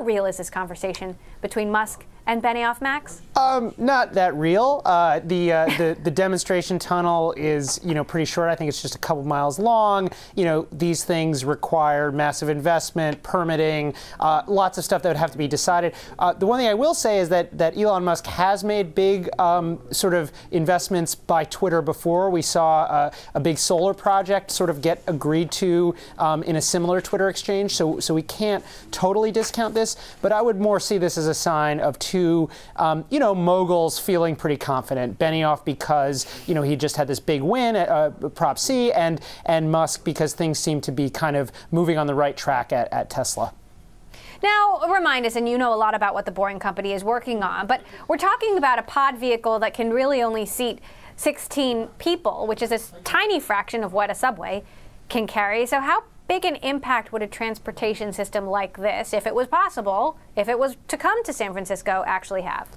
How real is this conversation between Musk and Benioff, Max? Not that real. The demonstration tunnel is, pretty short. I think it's just a couple miles long. These things require massive investment, permitting, lots of stuff that would have to be decided. The one thing I will say is that Elon Musk has made big sort of investments by Twitter before. We saw a big solar project sort of get agreed to in a similar Twitter exchange. So we can't totally discount this, but I would more see this as a sign of two, moguls feeling pretty confident. Benioff because, he just had this big win at Prop C, and Musk because things seem to be kind of moving on the right track at Tesla. Now, remind us, and you know a lot about what the Boring Company is working on, but we're talking about a pod vehicle that can really only seat 16 people, which is a tiny fraction of what a subway can carry. So how big an impact would a transportation system like this, if it was possible, if it was to come to San Francisco, actually have?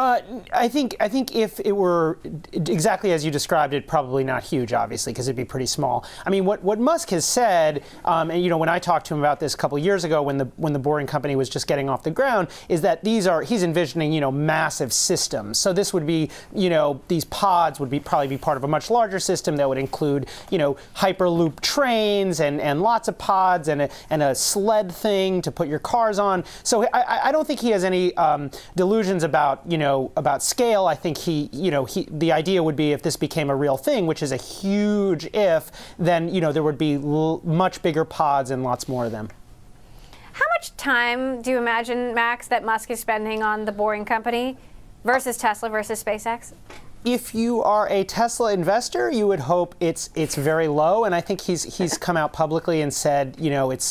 I think if it were exactly as you described it, probably not huge, obviously, because it'd be pretty small. I mean, what Musk has said, and when I talked to him about this a couple years ago, when the Boring Company was just getting off the ground, is that he's envisioning massive systems. So this would be these pods would probably be part of a much larger system that would include hyperloop trains and lots of pods and a sled thing to put your cars on. So I don't think he has any delusions about about scale. I think the idea would be if this became a real thing, which is a huge if, then there would be much bigger pods and lots more of them. How much time do you imagine, Max, that Musk is spending on the Boring Company versus Tesla versus SpaceX? If you are a Tesla investor, you would hope it's very low, and I think he's come out publicly and said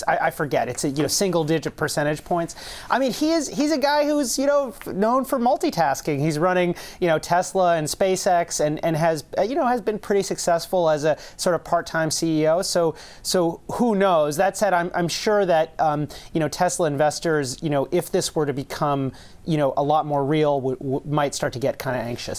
I forget, it's a single-digit percentage points. I mean, he's a guy who's known for multitasking. He's running Tesla and SpaceX and has been pretty successful as a sort of part-time CEO. So who knows? That said, I'm sure that Tesla investors if this were to become a lot more real might start to get kind of anxious.